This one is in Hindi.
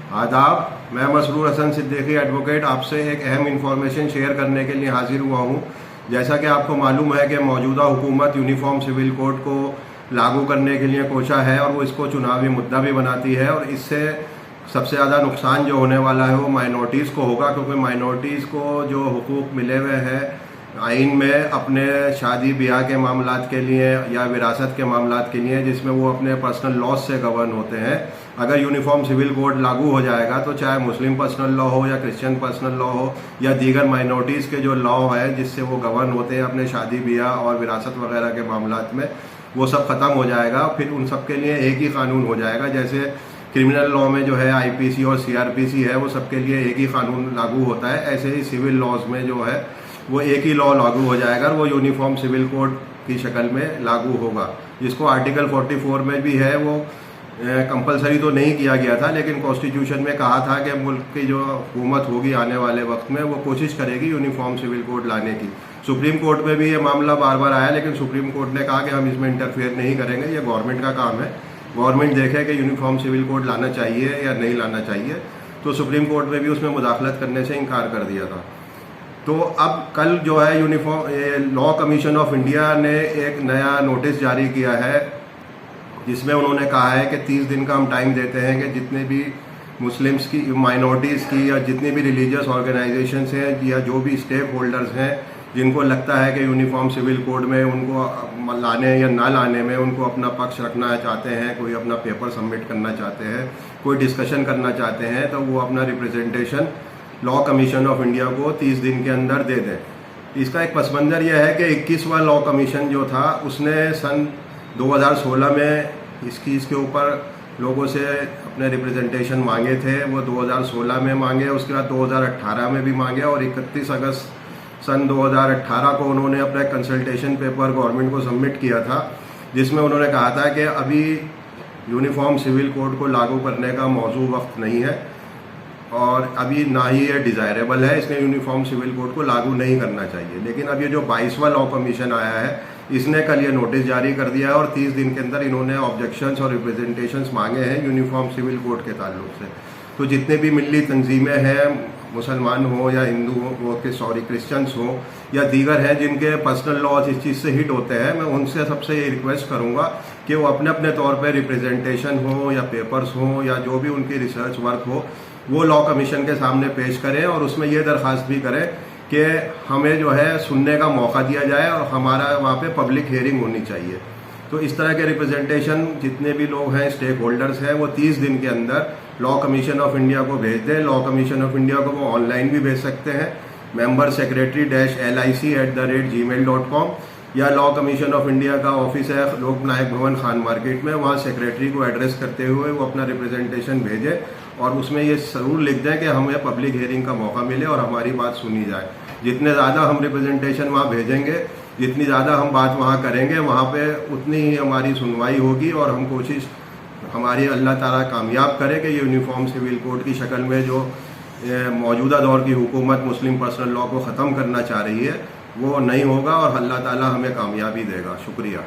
आदाब, मैं मसरूर हसन सिद्दीकी एडवोकेट आपसे एक अहम इंफॉर्मेशन शेयर करने के लिए हाजिर हुआ हूँ। जैसा कि आपको मालूम है कि मौजूदा हुकूमत यूनिफॉर्म सिविल कोड को लागू करने के लिए कोशा है और वो इसको चुनावी मुद्दा भी बनाती है, और इससे सबसे ज़्यादा नुकसान जो होने वाला है वो माइनॉरिटीज़ को होगा, क्योंकि माइनॉरिटीज़ को जो हुकूक मिले हुए हैं आइन में अपने शादी ब्याह के मामलात के लिए या विरासत के मामलात के लिए, जिसमें वो अपने पर्सनल लॉज से गवर्न होते हैं, अगर यूनिफॉर्म सिविल कोड लागू हो जाएगा तो चाहे मुस्लिम पर्सनल लॉ हो या क्रिश्चियन पर्सनल लॉ हो या दीगर माइनॉरिटीज़ के जो लॉ है जिससे वो गवर्न होते हैं अपने शादी ब्याह और विरासत वगैरह के मामलात में, वो सब ख़त्म हो जाएगा। फिर उन सब के लिए एक ही कानून हो जाएगा। जैसे क्रिमिनल लॉ में जो है आईपीसी और सीआरपीसी है वो सबके लिए एक ही कानून लागू होता है, ऐसे ही सिविल लॉज में जो है वो एक ही लॉ लागू हो जाएगा और वो यूनिफॉर्म सिविल कोड की शक्ल में लागू होगा। जिसको आर्टिकल 44 में भी है वो कंपलसरी तो नहीं किया गया था, लेकिन कॉन्स्टिट्यूशन में कहा था कि मुल्क की जो हुकूमत होगी आने वाले वक्त में वो कोशिश करेगी यूनिफॉर्म सिविल कोड लाने की। सुप्रीम कोर्ट में भी ये मामला बार बार आया, लेकिन सुप्रीम कोर्ट ने कहा कि हम इसमें इंटरफेयर नहीं करेंगे, ये गवर्नमेंट का काम है, गवर्नमेंट देखे कि यूनिफॉर्म सिविल कोड लाना चाहिए या नहीं लाना चाहिए। तो सुप्रीम कोर्ट में भी उसमें मुदाखलत करने से इनकार कर दिया था। तो अब कल जो है uniform law commission of India ने एक नया नोटिस जारी किया है, जिसमें उन्होंने कहा है कि 30 दिन का हम टाइम देते हैं कि जितने भी मुस्लिम्स की, माइनॉरिटीज़ की या जितनी भी रिलीजियस ऑर्गेनाइजेशंस हैं या जो भी स्टेक होल्डर्स हैं जिनको लगता है कि यूनिफॉर्म सिविल कोड में उनको लाने या ना लाने में उनको अपना पक्ष रखना चाहते हैं, कोई अपना पेपर सबमिट करना चाहते हैं, कोई डिस्कशन करना चाहते हैं, तो वो अपना representation law commission of India को 30 दिन के अंदर दे दें। इसका एक पस मंज़र यह है कि 21वां लॉ कमीशन जो था उसने सन 2016 में इसके ऊपर लोगों से अपने रिप्रेजेंटेशन मांगे थे। वो 2016 में मांगे, उसके बाद 2018 में भी मांगे, और 31 अगस्त सन 2018 को उन्होंने अपना कंसल्टेशन पेपर गवर्नमेंट को सबमिट किया था, जिसमें उन्होंने कहा था कि अभी यूनिफॉर्म सिविल कोड को लागू करने का मौजू वक्त नहीं है और अभी ना ही ये डिज़ायरेबल है, इसलिए यूनिफॉर्म सिविल कोड को लागू नहीं करना चाहिए। लेकिन अब ये जो 22वां लॉ कमीशन आया है इसने कल ये नोटिस जारी कर दिया है और 30 दिन के अंदर इन्होंने ऑब्जेक्शंस और रिप्रेजेंटेशंस मांगे हैं यूनिफॉर्म सिविल कोड के ताल्लुक से। तो जितने भी मिली तंजीमें हैं, मुसलमान हो या हिंदू हो के क्रिश्चियंस हो या दीगर हैं जिनके पर्सनल लॉज इस चीज़ से हिट होते हैं, मैं उनसे सबसे ये रिक्वेस्ट करूँगा कि वो अपने अपने तौर पर रिप्रेजेंटेशन हो या पेपर्स हो या जो भी उनकी रिसर्च वर्क हो वो लॉ कमीशन के सामने पेश करें और उसमें ये दरख्वास्त भी करें कि हमें जो है सुनने का मौका दिया जाए और हमारा वहाँ पे पब्लिक हियरिंग होनी चाहिए। तो इस तरह के रिप्रेजेंटेशन जितने भी लोग हैं, स्टेक होल्डर्स हैं, वो 30 दिन के अंदर लॉ कमीशन ऑफ इंडिया को भेज दें। लॉ कमीशन ऑफ इंडिया को वो ऑनलाइन भी भेज सकते हैं, member secretary-lic@gmail.com, या लॉ कमीशन ऑफ इंडिया का ऑफिस है लोक नायक भवन खान मार्केट में, वहाँ सेक्रेटरी को एड्रेस करते हुए वो अपना रिप्रेजेंटेशन भेजें और उसमें ये ज़रूर लिख दें कि हमें पब्लिक हियरिंग का मौका मिले और हमारी बात सुनी जाए। जितने ज़्यादा हम रिप्रेजेंटेशन वहाँ भेजेंगे, जितनी ज़्यादा हम बात वहाँ करेंगे, वहाँ पे उतनी ही हमारी सुनवाई होगी और हम कोशिश हमारी अल्लाह ताला कामयाब करे कि यूनिफॉर्म सिविल कोड की शक्ल में जो मौजूदा दौर की हुकूमत मुस्लिम पर्सनल लॉ को ख़त्म करना चाह रही है वो नहीं होगा और अल्लाह ताला हमें कामयाबी देगा। शुक्रिया।